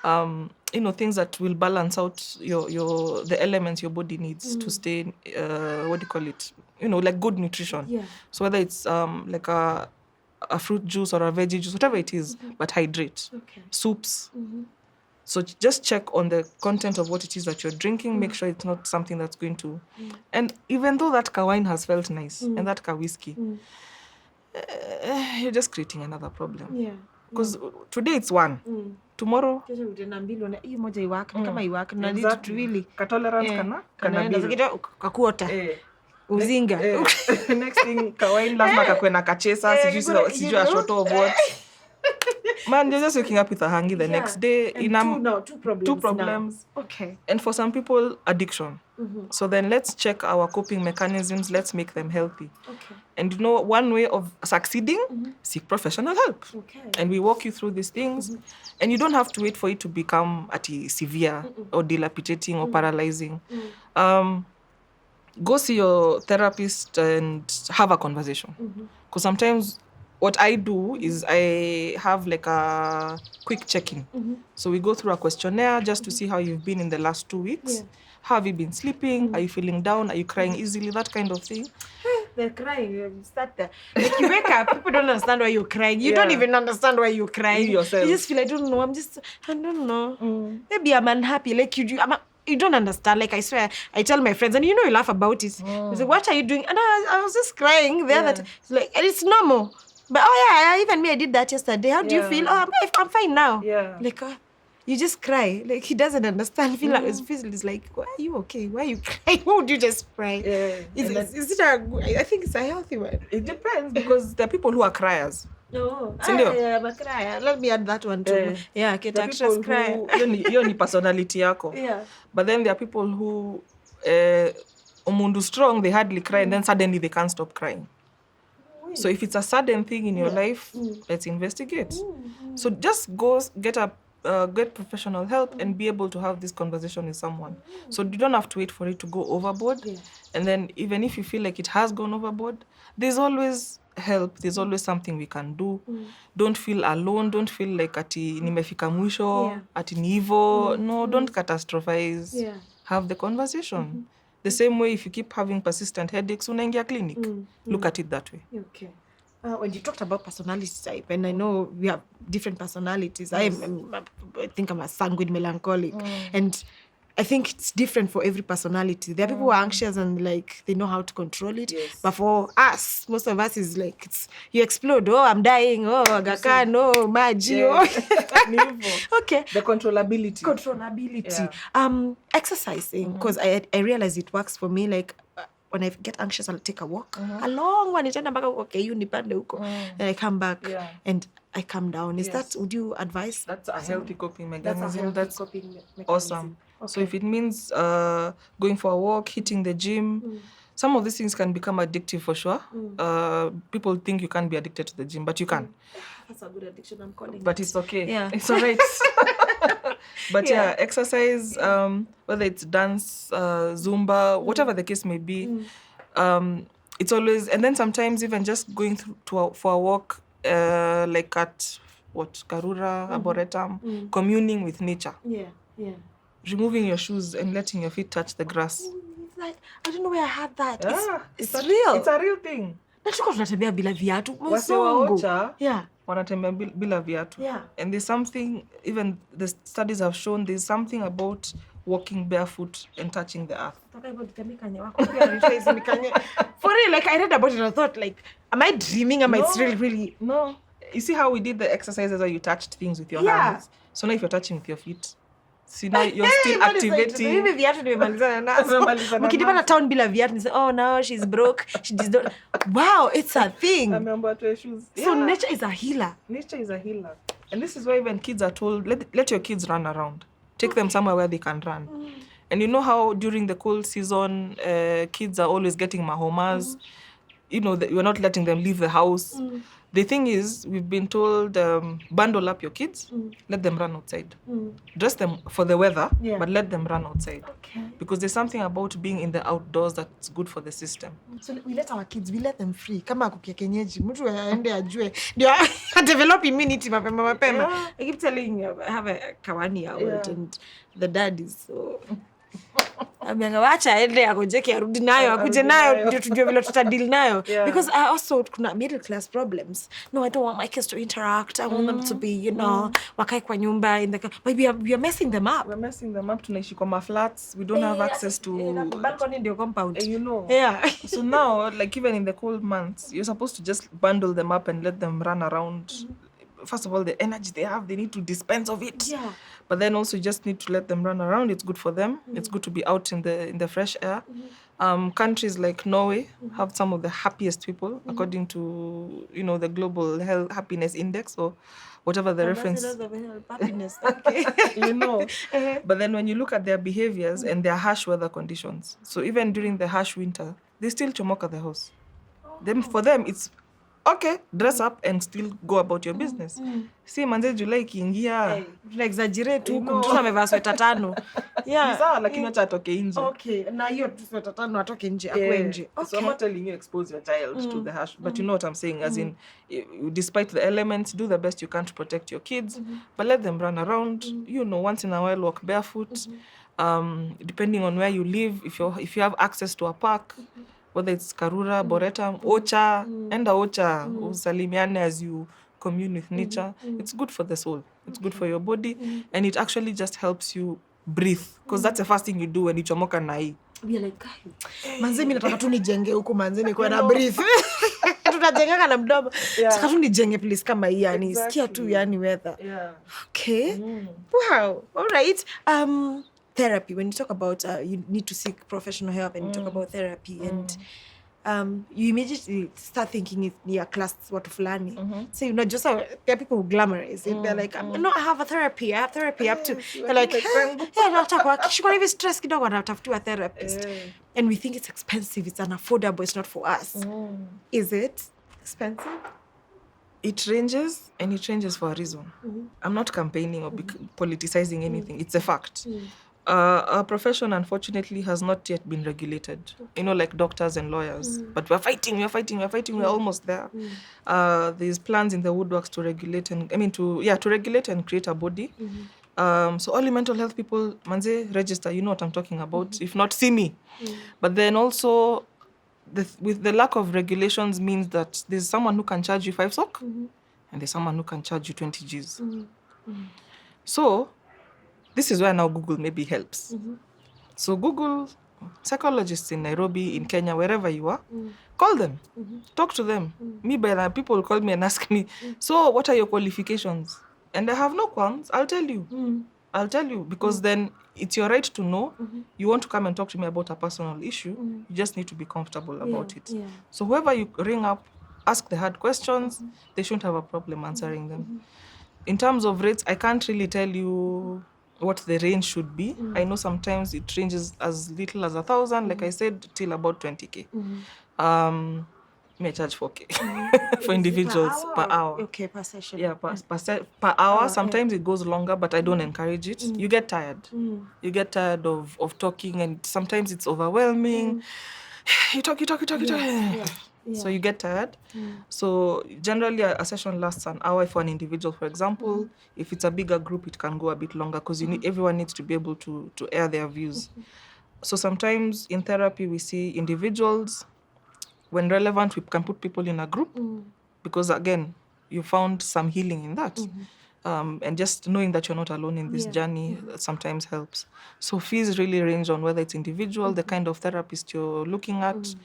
things that will balance out the elements your body needs to stay, like good nutrition. Yeah. So whether it's like a fruit juice or a veggie juice, whatever it is, but hydrate. Okay. Soups. So just check on the content of what it is that you're drinking. Make sure it's not something that's going to... And even though that wine has felt nice, and that whiskey, you're just creating another problem. Yeah. Because today it's one. Tomorrow... Exactly. Katolerance kakuota. Uzinga. Next thing, kawain lazima kakwe na kachesa, sijui a shot of what. Man, you're just waking up with a hangy the next day. Two problems. Okay. And for some people, addiction. So then let's check our coping mechanisms. Let's make them healthy. Okay. And one way of succeeding, seek professional help. Okay. And we walk you through these things. And you don't have to wait for it to become severe or dilapidating or paralyzing. Go see your therapist and have a conversation. Because sometimes what I do is I have like a quick check-in. So we go through a questionnaire just to see how you've been in the last 2 weeks. Yeah. How have you been sleeping? Are you feeling down? Are you crying easily? That kind of thing. They're crying. You start there. Like you wake up, people don't understand why you're crying. You don't even understand why you're crying. You yourself. You just feel, I don't know. Maybe I'm unhappy. Like you don't understand. Like I swear, I tell my friends, and you laugh about it. I say, what are you doing? And I was just crying the other time. It's like, and it's normal. But even me, I did that yesterday. How do you feel? Oh, I'm fine now. Yeah. Like, you just cry. Like, he doesn't understand. Feel like it's like, why are you okay? Why are you crying? Why would you just cry? Yeah. I think it's a healthy one. It depends, because there are people who are criers. No. Sindio? Makraya. Let me add that one too. Yeah, There get are people anxious cry. who hiyo ni personality yako. Yeah. But then there are people who umundu strong, they hardly cry and then suddenly they can't stop crying. So if it's a sudden thing in your life, let's investigate. So just go get professional help and be able to have this conversation with someone. So you don't have to wait for it to go overboard. And then even if you feel like it has gone overboard, there's always help. There's always something we can do. Don't feel alone. Don't feel like ati nimefika mwisho, ati ni hivo. No, don't catastrophize. Have the conversation. The same way if you keep having persistent headaches, unaingia clinic. Look at it that way. Okay. When you talked about personality type, and I know we have different personalities. Yes. I think I'm a sanguine melancholic. And I think it's different for every personality. There are people who are anxious and like they know how to control it. Yes. But for us, most of us is like you explode. Oh, I'm dying. Oh, Agaka, no, Maji. Oh. Okay. The controllability. Yeah. Exercising, because I realize it works for me. Like when I get anxious, I'll take a walk. A long one. Okay, you nipande huko. And I come back and I calm down. Is that, would you advise? That's a healthy coping mechanism. That's a healthy coping mechanism. Awesome. Okay. So if it means going for a walk, hitting the gym, some of these things can become addictive for sure. People think you can't be addicted to the gym, but you can. That's a good addiction, I'm calling it. But it's okay. Yeah. It's all right. But exercise, whether it's dance, Zumba, whatever the case may be, it's always, and then sometimes even just going for a walk, like at Karura, Arboretum, communing with nature. Removing your shoes and letting your feet touch the grass. It's like, I don't know where I had that. It's real. It's a real thing. Tunatembea bila viatu. Wase wa Ocha, wanatembea bila viatu. And there's something, even the studies have shown, there's something about walking barefoot and touching the earth. For real, like I read about it and I thought, like, am I dreaming? Am I really? No. You see how we did the exercises where you touched things with your hands? So now if you're touching with your feet, see now you're still activating. Mimi viatu nimemalizana nazo. Mkidipata town bila viatu, say, oh no, she's broke. She does not. Wow, it's a thing. So nature is a healer. Nature is a healer. And this is why when kids are told, let your kids run around. Take them somewhere where they can run. And you know how during the cold season, kids are always getting mahomas. You know, you're not letting them leave the house. The thing is, we've been told, bundle up your kids, let them run outside. Dress them for the weather, but let them run outside. Okay. Because there's something about being in the outdoors that's good for the system. So we let our kids, we let them free. Kama kukia kienyeji, mtu aende ajue. Ndio develop immunity mapema. I keep telling you, I have a kawani out and the dad is so... wacha aende akojeke arudi nayo akuje nayo ndio tujue vile tutadeal nayo because I also kuna middle class problems. No, I don't want my kids to interact. I want them to be, you know, wakae kwa nyumba in the but we are messing them up. We're messing them up. Tunaishi kwa flats. We don't have access to balcony ndio compound. You know. Yeah. So now, like even in the cold months, you're supposed to just bundle them up and let them run around. First of all, the energy they have, they need to dispense of it. Yeah. But then also you just need to let them run around. It's good for them. It's good to be out in the fresh air. Countries like Norway have some of the happiest people according to, you know, the global health happiness index or whatever the reference. Happiness. Okay. You know. But then when you look at their behaviors and their harsh weather conditions, so even during the harsh winter, they still chomoka the house. For them, it's okay, dress up and still go about your business. See, manze July ikiingia, tuna exaggerate huko, mtu amevaa sweta 5. Yeah. Sawa, lakini acha atoke nje. Okay, na hiyo sweta 5 atoke nje, akwe nje. Okay. So I'm not telling you expose your child to the harsh, but you know what I'm saying, as in, despite the elements, do the best you can to protect your kids, but let them run around, you know, once in a while walk barefoot. Depending on where you live, if you have access to a park, whether it's Karura, Arboretum, Ocha, enda Ocha, usalimiane as you commune with nature. It's good for the soul. It's good for your body. And it actually just helps you breathe. Because that's the first thing you do when you chomoka na hii. We are like, manze mimi nataka tu nijenge huko manze niko na breathe. Tutajengeka na mdomo. Nataka tu nijenge please kama hii yani. Sikia tu yani weather. Okay. Wow. All right. Therapy, when you talk about you need to seek professional help and you talk about therapy and you immediately start thinking it's near class watu fulani. So you know, just there are people who glamorize it. They're like, no, I have therapy up to. They're like, shikona hivi stress kidogo anatafutiwa therapist. And we think it's expensive, it's unaffordable, it's not for us. Is it expensive? It ranges, and it ranges for a reason. I'm not campaigning or politicizing anything. It's a fact. Our profession, unfortunately, has not yet been regulated. You know, like doctors and lawyers. But we're fighting. We're almost there. There's plans in the woodworks to regulate to regulate and create a body. So all the mental health people, manze, register. You know what I'm talking about. If not, see me. But then also, with the lack of regulations means that there's someone who can charge you 5 SOC, and there's someone who can charge you 20 Gs. So this is where now Google maybe helps. So Google, psychologists in Nairobi, in Kenya, wherever you are, call them, talk to them. Me, by the people call me and ask me, so what are your qualifications? And I have no qualms, I'll tell you. I'll tell you, because then it's your right to know. You want to come and talk to me about a personal issue, you just need to be comfortable about it. So whoever you ring up, ask the hard questions, they shouldn't have a problem answering them. In terms of rates, I can't really tell you what the range should be. I know sometimes it ranges as little as 1,000, like I said, till about 20K. May charge 4K for individuals per hour. Okay, per session. Yeah, per hour. Sometimes it goes longer, but I don't encourage it. You get tired. You get tired of talking, and sometimes it's overwhelming. You talk. So you get tired. So generally a session lasts an hour for an individual, for example. If it's a bigger group, it can go a bit longer because everyone needs to be able to air their views. So sometimes in therapy we see individuals. When relevant, we can put people in a group because, again, you found some healing in that. And just knowing that you're not alone in this journey sometimes helps. So fees really range on whether it's individual, the kind of therapist you're looking at,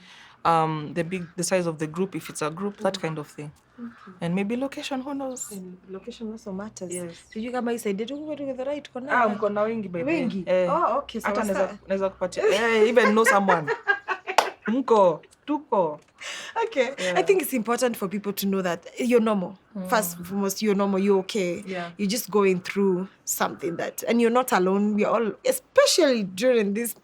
the size of the group, if it's a group, that kind of thing. And maybe location, who knows? And location also matters. Yes. So you kama isaidie tu kwa the right corner. Mkona wengi baby. Wengi. Okay. So hata naweza kupatia. Even know someone. Mko, tuko. Okay. Yeah. I think it's important for people to know that you're normal. First and foremost, you're normal, you're okay. Yeah. You're just going through something and you're not alone. We're all, especially during this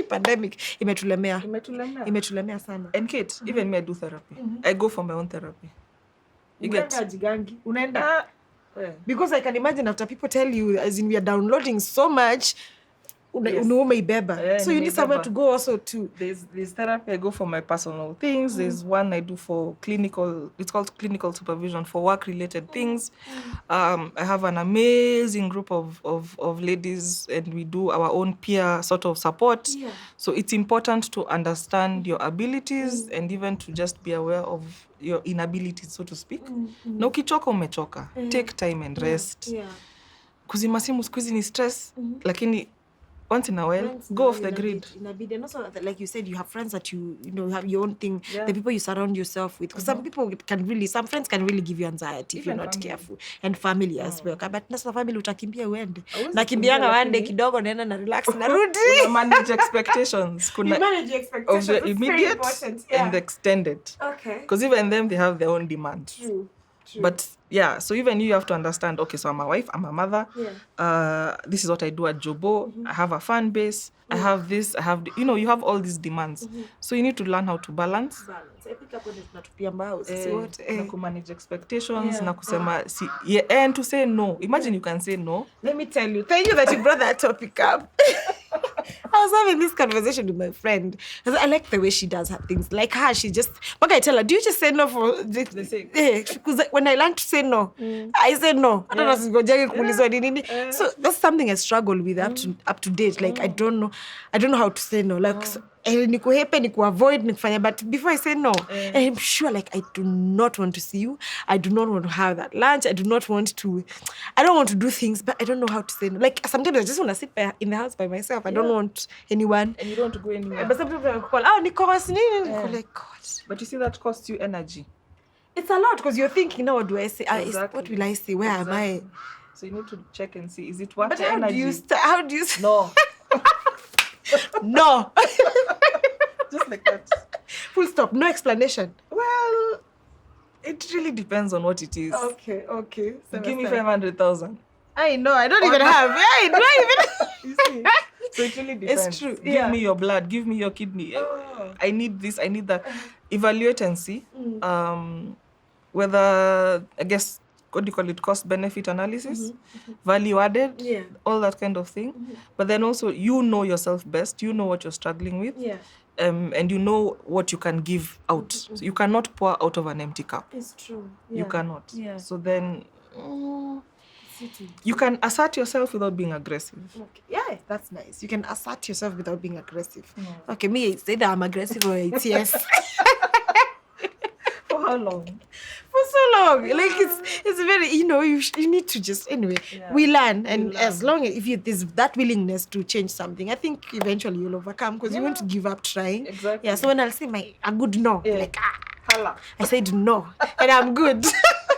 pandemic, imetulemea sana. And Kate, even me, I do therapy. I go for my own therapy. You get Unaenda. Because I can imagine after people tell you, as in we are downloading so much, so you need somewhere to go also too. There's therapy I go for my personal things. There's one I do for clinical, it's called clinical supervision for work-related things. I have an amazing group of ladies, and we do our own peer sort of support. Yeah. So it's important to understand your abilities and even to just be aware of your inabilities, so to speak. Na ukichoka umechoka. Take time and rest. Kuzima simu siku hizi ni stress, lakini once in a while, go off the grid. And also, like you said, you have friends that you have your own thing. Yeah. The people you surround yourself with. Because some friends can really give you anxiety if you're not careful. And family as well. But nasa family utakimbia uende. Nakimbianga one day kidogo naenda na relax narudi. Manage expectations. You manage your expectations. Of the immediate and the extended. Okay. Because even them, they have their own demands. True. But yeah, so even you have to understand, okay, so I'm a wife, I'm a mother. Yeah. This is what I do at Jobo. I have a fan base. I have this, you have all these demands. So you need to learn how to balance. Na manage expectations, na kusema, and to say no. Imagine you can say no. Let me tell you. Thank you that you brought that topic up. I was having this conversation with my friend. I like the way she does her things. Like her, she just... But I tell her, do you just say no for... the sake? Because when I learned to say no, I said no. I don't know. So that's something I struggle with up to date. Like, I don't know how to say no. Like, niku avoid, nikufanya. But before I say no, and I'm sure, like, I do not want to see you. I do not want to have that lunch. I don't want to do things, but I don't know how to say no. Like, sometimes I just want to sit in the house by myself. I don't want anyone. And you don't want to go anywhere. But some people call, like, God. But you see, that costs you energy. It's a lot because you're thinking, now what do I say? Exactly. What will I say? Where am I? So you need to check and see, is it worth but the energy? How do you say? No. No. Just like that. Full stop. No explanation. Well, it really depends on what it is. Okay. Give me 500,000. I know. I don't even have. I don't even. You see? So it really depends. It's true. Give me your blood. Give me your kidney. I need this. I need that. Evaluate and see. Whether, I guess, what do you call it? Cost benefit analysis, value added, all that kind of thing. But then also, you know yourself best. You know what you're struggling with. And you know what you can give out. So you cannot pour out of an empty cup. It's true. You cannot. So then you can assert yourself without being aggressive. Okay. Yeah, that's nice. You can assert yourself without being aggressive. Okay, me, it's either I'm aggressive or it's yes. For how long? For so long. Like, it's very, you need to just, anyway, we learn. And as long as, if there's that willingness to change something, I think eventually you'll overcome, because you won't give up trying. Exactly. Yeah, so when I'll say a good no, like, Hala. I said no, and I'm good.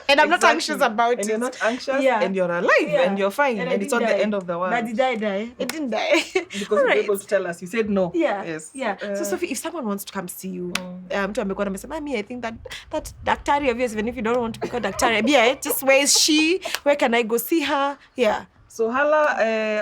And I'm not anxious about it. And you're not anxious, and you're alive, and you're fine, and it's not the end of the world. But did I die? It didn't die. Because you're able to tell us. You said no. Yes. So Sophie, if someone wants to come see you, mtu amekuwa amesema, Mami, I think that daktari of yours, even if you don't want to be called daktari, just where is she? Where can I go see her? Yeah. So Hala,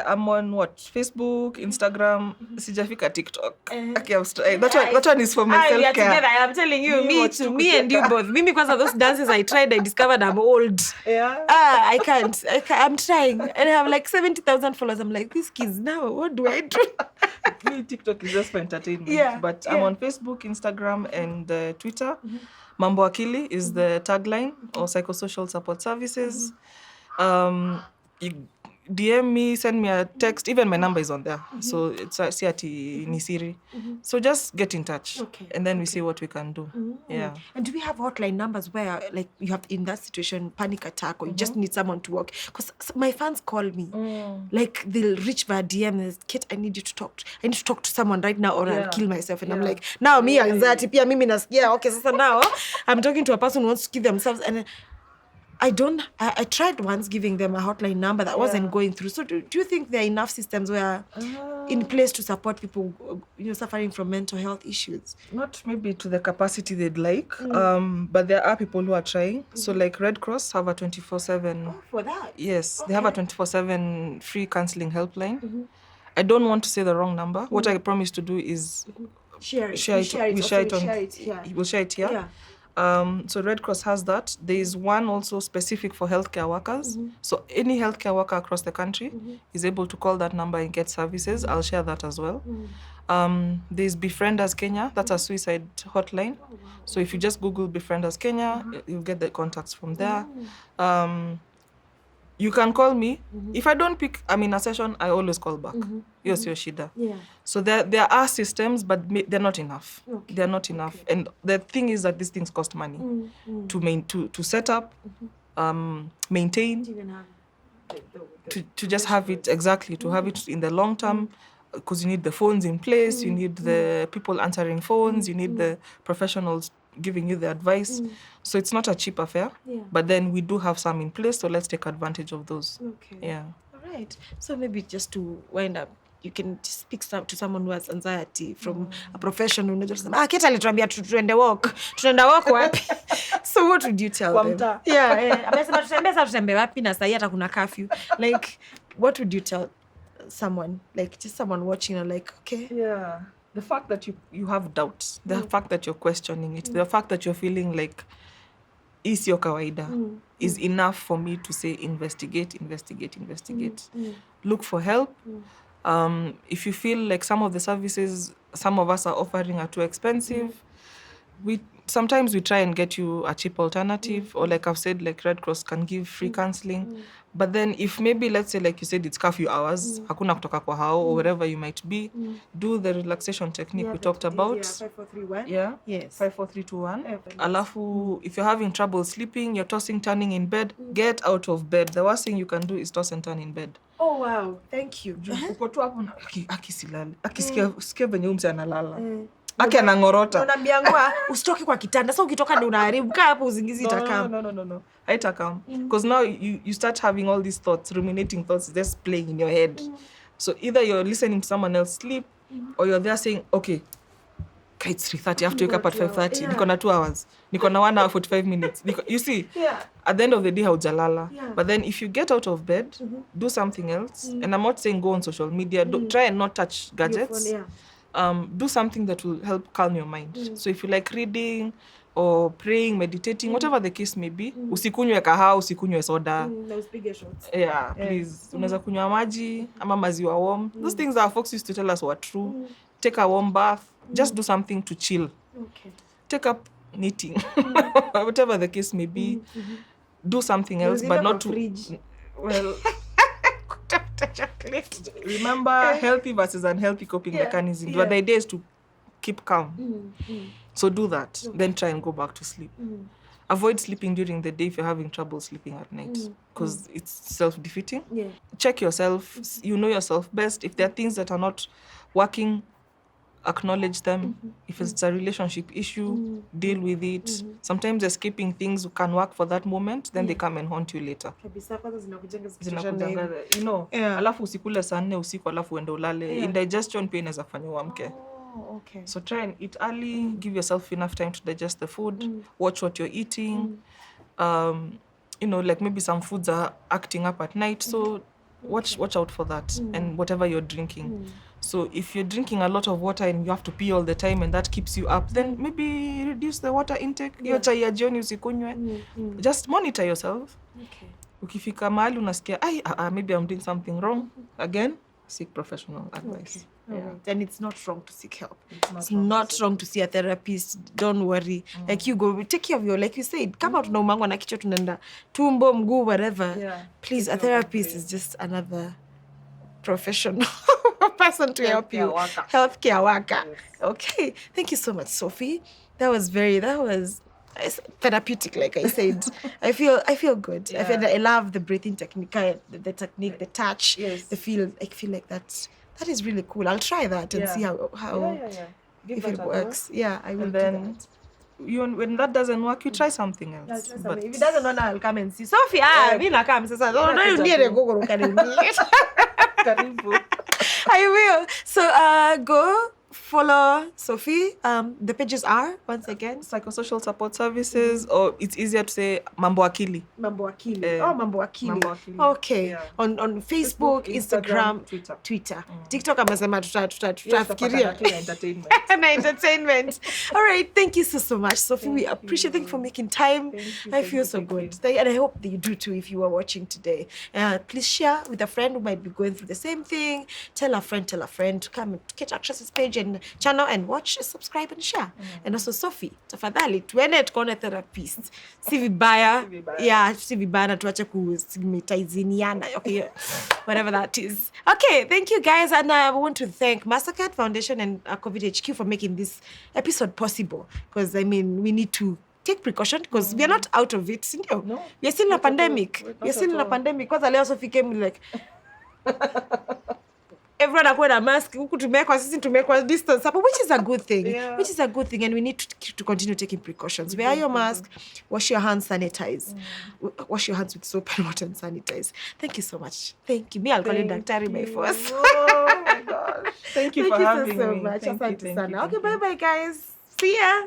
I'm on what? Facebook, Instagram, sijafika TikTok. Okay, that one is for my self-care. We are together. I'm telling you, me and you both. Me, because of those dances I tried, I discovered I'm old. Yeah. I can't. I'm trying. And I have like 70,000 followers. I'm like, these kids now, what do I do? Me, TikTok is just for entertainment. But I'm on Facebook, Instagram, and Twitter. Mambo Akili is the tagline, or psychosocial support services. You DM me, send me a text. Even my number is on there. So it's Siati Nisiri. So just get in touch. And then we see what we can do. Yeah. And do we have hotline numbers where, like, you have in that situation, panic attack, or you just need someone to work? Because my fans call me. Like, they'll reach via DM and say, Kate, I need to talk to someone right now, or I'll kill myself. And I'm like, now me anxiety, pia mimi nasikia, okay, so now I'm talking to a person who wants to kill themselves, and I tried once giving them a hotline number that wasn't going through. So do you think there are enough systems where in place to support people, suffering from mental health issues? Not maybe to the capacity they'd like, but there are people who are trying. So like Red Cross have a 24/7. Oh, for that? Yes, they have a 24/7 free counseling helpline. I don't want to say the wrong number. What I promise to do is share it. We'll share it here. So Red Cross has that. There is one also specific for healthcare workers. So any healthcare worker across the country is able to call that number and get services. I'll share that as well. There's Befriend Us Kenya. That's a suicide hotline. So if you just Google Befriend Us Kenya, you'll get the contacts from there. You can call me. If I don't pick, I'm in a session, I always call back. Yes, Yoshida. So there are systems, but they're not enough. They're not enough. And the thing is that these things cost money to set up, maintain, to just have it, to have it in the long term, because you need the phones in place, you need the people answering phones, you need the professionals giving you the advice. So it's not a cheap affair, but then we do have some in place, so let's take advantage of those. Yeah. All right. So maybe just to wind up, you can speak to someone who has anxiety from a professional. Kate alituambia tuende walk. Tunaenda walk wapi? So what would you tell them? Amesema tutembe wapi na sahi hata kuna curfew. Like, what would you tell someone? Like, just someone watching and like, okay. Yeah. The fact that you have doubts, the fact that you're questioning it, the fact that you're feeling like, is your kawaida, is enough for me to say investigate. Look for help. If you feel like some of the services some of us are offering are too expensive, sometimes we try and get you a cheap alternative, or like I've said, like Red Cross can give free counseling. But then if maybe, let's say, like you said, it's curfew hours, hakuna kutoka kwa hao, or wherever you might be, do the relaxation technique we talked about. 5-4-3-1. Yeah. Yes. 5-4-3-2-1. Alafu, if you're having trouble sleeping, you're tossing, turning in bed, get out of bed. The worst thing you can do is toss and turn in bed. Oh, wow. Thank you. Uko tu hapo na akisilali. Akisikia venye umse analala. Aki anangorota. Unaambiangwa usitoke kwa kitanda. Sasa ukitoka ndio unaharibu. Kaa hapo uzingizi itakam. No. Haitakam. Because now you start having all these thoughts, ruminating thoughts just playing in your head. So either you're listening to someone else sleep, or you're there saying, okay, It's 3:30. I have to wake up at 5:30. Yeah. Niko na 2 hours. Niko na 1 hour 45 minutes. You see, at the end of the day, haujalala. Yeah. But then if you get out of bed, do something else. And I'm not saying go on social media. Try and not touch gadgets. Your phone, Do something that will help calm your mind. So if you like reading or praying, meditating, whatever the case may be, usikunywe kahawa, usikunywe soda. Na usipige shots. Yeah, please. Unaweza kunywa maji ama maziwa warm. Those things our folks used to tell us were true. Take a warm bath. Just do something to chill. Okay. Take up knitting. Whatever the case may be. Do something else, but not to... Well... Remember, healthy versus unhealthy coping mechanisms. But the idea is to keep calm. So do that. Then try and go back to sleep. Avoid sleeping during the day if you're having trouble sleeping at night, because it's self-defeating. Check yourself. You know yourself best. If there are things that are not working, acknowledge them. If it's a relationship issue, deal with it. Sometimes escaping things can work for that moment, then they come and haunt you later. Zinakujanga, you know, alafu usikule saa 4 usiku alafu uende ulale. Indigestion pia inaweza kufanya uamke. Okay. So try and eat early, give yourself enough time to digest the food, watch what you're eating. You know, like maybe some foods are acting up at night, so watch out for that. And whatever you're drinking. So if you're drinking a lot of water and you have to pee all the time and that keeps you up, then maybe reduce the water intake. Hiyo chai ya jioni usikunywe. Just monitor yourself. Okay. Ukifika mahali unasikia, maybe I'm doing something wrong. Again, seek professional advice. Okay. Right. And it's not wrong to seek help. It's not wrong to see a therapist. Don't worry. Like you go, take care of your, like you said, kama tunaumangwa na kichwa tunaenda tumbo, mguu, whatever. Please, a therapist is just another professional person to help you. Healthcare worker. Yes. Okay. Thank you so much, Sophie. That was therapeutic, like I said. I feel good. Yeah. I love the breathing technique, the technique, the touch, the feel. I feel like that is really cool. I'll try that and see how if it works. Yeah, I will. And then do that. When that doesn't work, you try something else. But if it doesn't work, I'll come and see Sophie. Mimi na come sasa. Don't need to go I will. So go follow Sophie. The pages are, once again, Psychosocial Support Services, or it's easier to say Mambo Akili. Mambo Akili. Mambo Akili. Okay. Yeah. On Facebook, Instagram, Twitter. TikTok amesema tutafikiria. Entertainment. All right. Thank you so much, Sophie. We appreciate you for making time. I feel so good. And I hope that you do too if you are watching today. Please share with a friend who might be going through the same thing. Tell a friend to come and catch Actress's page and channel and watch, subscribe and share. And also Sophie, tafadhali tuende tukaone therapist. Si vibaya. Yeah, si vibaya na tuache kustigmatiziana. Okay, whatever that is. Okay, thank you guys, and I want to thank Mastercard Foundation and COVID HQ for making this episode possible, because I mean we need to take precaution because we are not out of it. No. We are still in a pandemic. Because I also came like everyone akuwe na mask, huku tumewekwa sisi tumewekwa distance hapo, which is a good thing. Which is a good thing, and we need to continue taking precautions. Wear your mask, wash your hands, sanitize. Wash your hands with soap and water and sanitize. Thank you so much. Thank you. Me, I'll call you Daktari by force. Oh my gosh. Thank you for having me. Thank you so much. Asante sana. Okay, bye-bye guys. See ya.